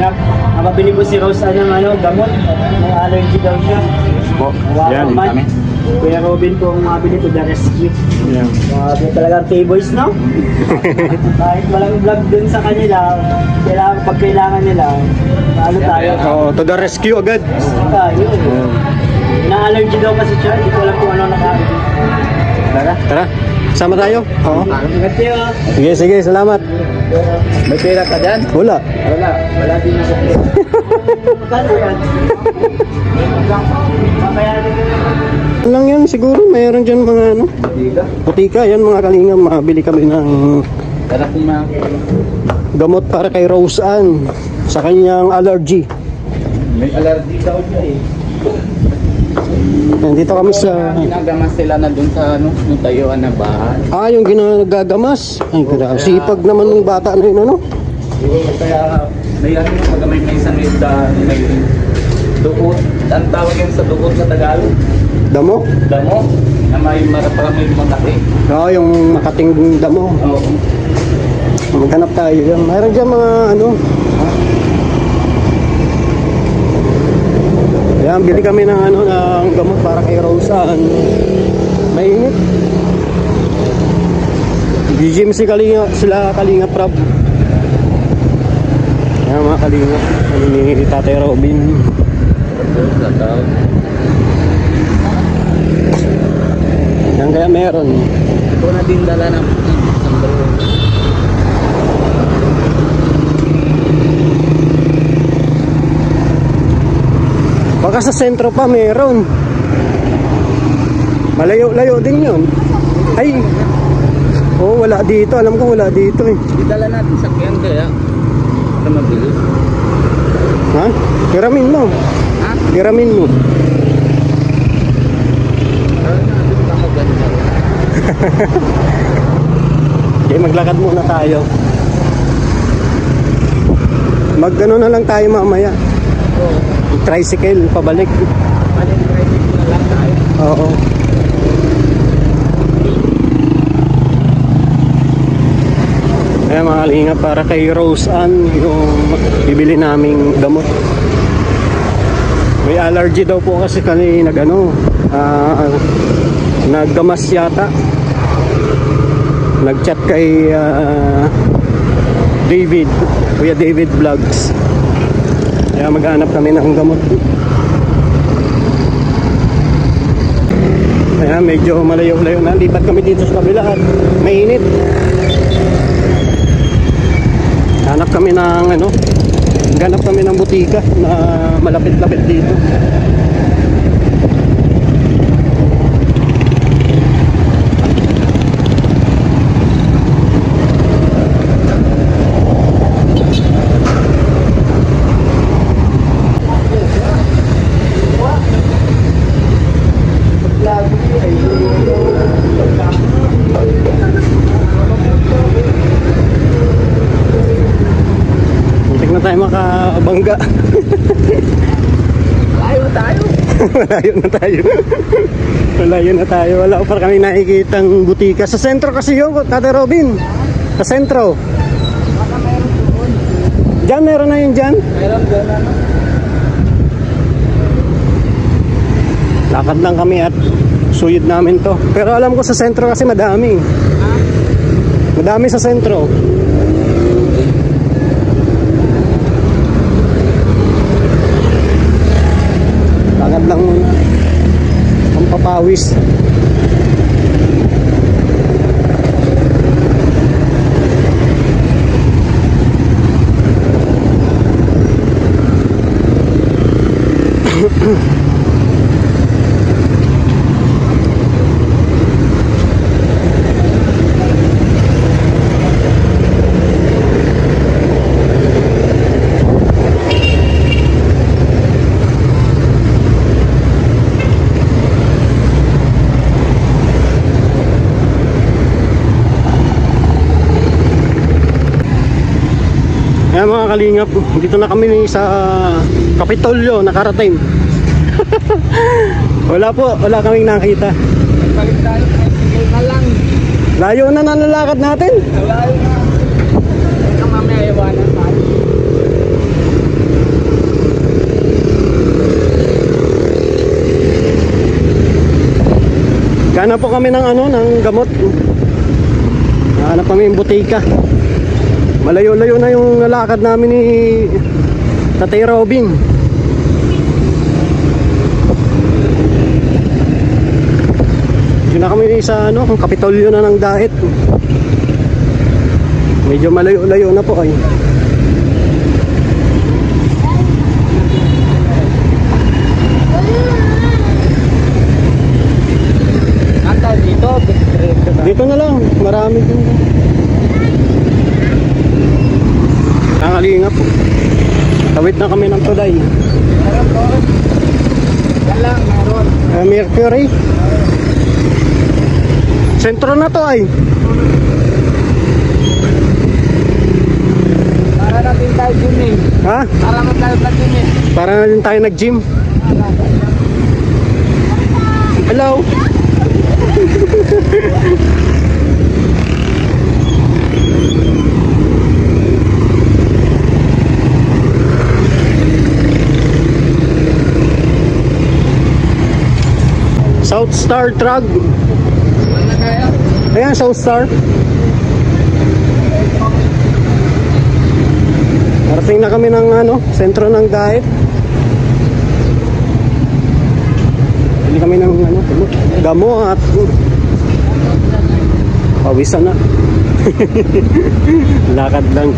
Nakabili po si Rose ng gamot. May allergy daw siya. Yan, kami. Kuya Robin po ang mabili ko, The Rescue. Yan. Talagang K-Boys, no? Kahit walang vlog dun sa kanila, pag kailangan nila, ano tayo? Oo, to the rescue agad. Tayo. Na-allergy daw kasi siya, hindi ko alam kung ano nakain. Tara, sama tayo. Oo. Ingat kayo. Sige, salamat. May pera ka dyan? Wala. Wala din ako. Magkano yan? Lang yan, siguro mayroon dyan mga butika. Yan mga kalingap, mabili kami ng gamot para kay Rose Ann sa kanyang allergy. May allergy daw siya eh. Nandito kami sa... Ginagamas sila na dun sa yung tayuan na bahay. Yung ginagamas. Ay, sipag naman ng bata na yun, ano? Kaya may may isang may duot. Ang tawag yun sa duot sa Tagalog. Damo? Damo. Na may marapamay makati. Yung makating damo. Oo. Maghanap tayo dyan. Mayroon dyan mga Ayan, bili kami ng ng gamot para kay Rose Ann. Mainit. Gym sila Kalinga Prab. Ayan mga Kalinga. Ano ni Tatay Robin. Yan kaya meron. Ito na din dala ng baka sa sentro pa meron. Malayo-layo din yun. Ay, wala dito. Alam ko wala dito eh. Idala natin sa kiyan kaya para mabilis. Ha? Hiramin mo. Hiramin mo. Okay, maglakad muna tayo. Mag-ano na lang tayo mamaya. Tricycle, pabalik. Tricycle na lang tayo. Oo. Kaya mga kalingap, para kay Rose Ann yung bibili naming gamot. May allergy daw po kasi kanina naggamas yata. Nagchat kay Kuya David Vlogs. Kaya maghanap kami ng gamot. Kaya medyo malayo-layo na. Lipat kami dito sa kabila at mainit. Hanap kami ng butika na malapit-lapit dito. Tayo makabangga. Malayo na tayo. Wala pa kami nakikitang butika. Sa sentro kasi yun, Tatay Robin. Sa sentro. Diyan, meron na yun dyan. Meron doon Lakad lang kami at suyod namin to. Pero alam ko sa sentro kasi madami. Madami sa sentro. Lakad lang muna. Ang papawis. Ayan mga kalingap, dito na kami sa Kapitolyo, nakarating. Wala kaming nakita. Balik tayo, sige na lang. Layo na nalalakad natin. Layo na. Ikaw mamaya iwanan tayo. Hanap po kami ng ano, ng gamot. Hanap kami ng butika. Malayo-layo na yung lakad namin ni Tatay Robin. Yun na kami sa ano, Kapitolyo na ng Dait. Medyo malayo-layo na po ay. Dito na lang, marami din. Nangalingap po. Tawid na kami ng tulay. Yan lang, meron. Mercury. Sentro na to ay. Para natin tayo gym eh. Ha? Para natin tayo gym eh. Para na din tayo nag-gym. Hello. South Star Truck. Ayan, South Star. Parating na kami ng ano, sentro ng Dait. Bili kami ng ano, gamot. Pawisan na. Lakad lang.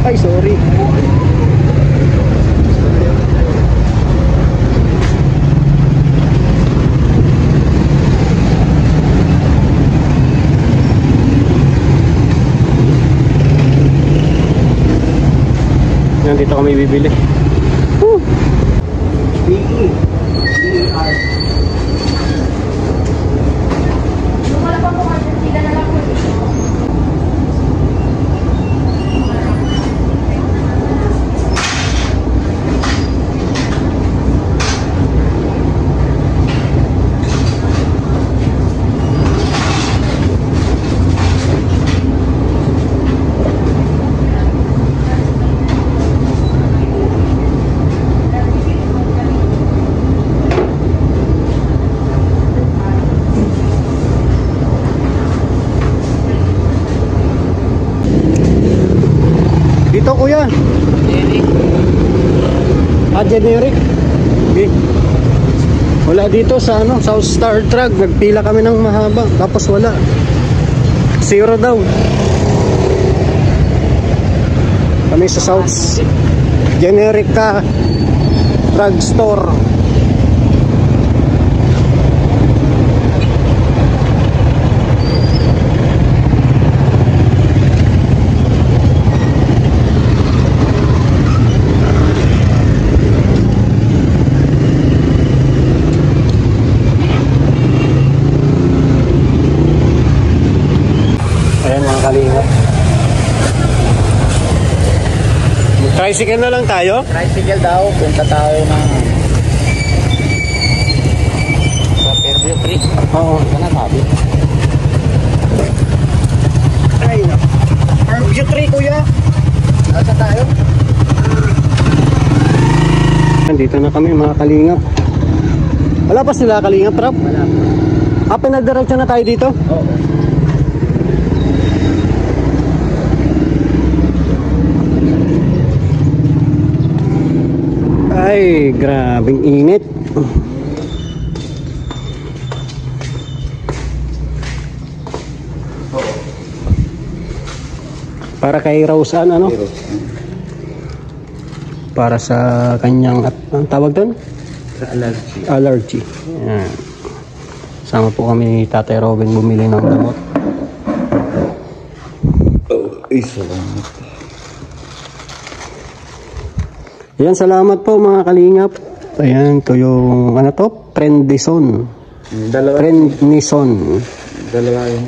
Ay, sorry. Yan, dito kami bibili. Dito kuya. Generic. Okay. Wala dito sa ano, South Star Truck. Nagpila kami ng mahaba tapos wala. Zero daw. Kami sa South Generic ka drug store. Tricycle na lang tayo? Tricycle daw, punta tayo ng sa Fairview Creek. Oo. Ito na sabi. Ay, Fairview Creek kuya. Asa tayo? Nandito na kami mga kalingap. Wala pa sila kalingap, Rap? Wala. Pinadiretso na tayo dito? Oo. Ay, grabing init. Para kay Roseanne, ano? Para sa kanyang, ang tawag doon? Allergy. Allergy. Yan. Sama po kami ni Tatay Robin bumili ng gamot. Salamat. Yan, salamat po mga kalingap. Ayan, ito yung, ano to? Prednison. Dalawa. Prednison. Dalawa yun.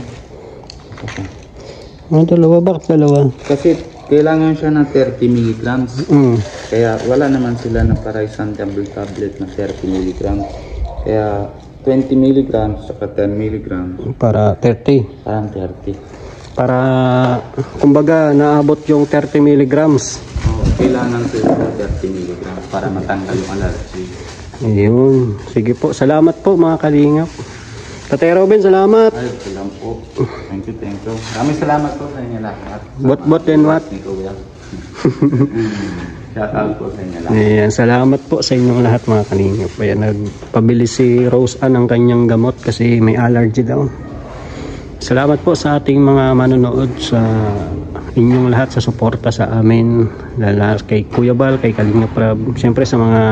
Ano, dalawa? Bakit dalawa? Kasi kailangan siya ng 30 milligrams. Kaya wala naman sila na para isang double tablet na 30 milligrams. Kaya 20 milligrams saka 10 milligrams. Para 30. Parang 30. Para, kumbaga, naabot yung 30 milligrams. kailangan sila 30 mg para matanggal yung allergy. Ayun. Sige po. Salamat po mga kalingap. Tatay Robin, salamat. Ay, salamat po. Thank you. Maraming salamat po sa inyo lahat. What and what? Ni Kuya. Shoutout po sa inyo lahat. Ayan, salamat po sa inyong lahat mga kalingap. Ayan, nagpabili si Rose Ann ng kanyang gamot kasi may allergy daw. Salamat po sa ating mga manonood, sa inyong lahat sa suporta sa amin, lalo kay Kuya Bal, kay Kalingap Rab, siyempre sa mga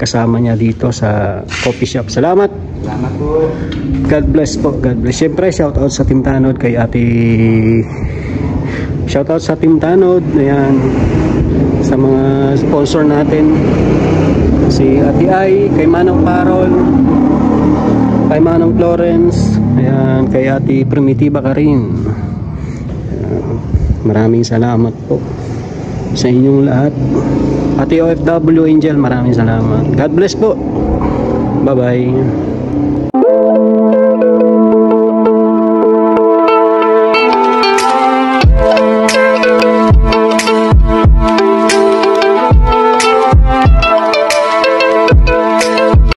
kasama niya dito sa coffee shop. Salamat. Salamat po. God bless po. God bless. Siyempre shout out sa Team Tanod, kay Ate, shout out sa Team Tanod. Ayan, sa mga sponsor natin, si Ate Ai, kay Manong Parol, kay Manong Florence, ayan, kay Ate Primitiva Karin. Maraming salamat po sa inyong lahat. Ate OFW Angel, maraming salamat. God bless po. Bye bye.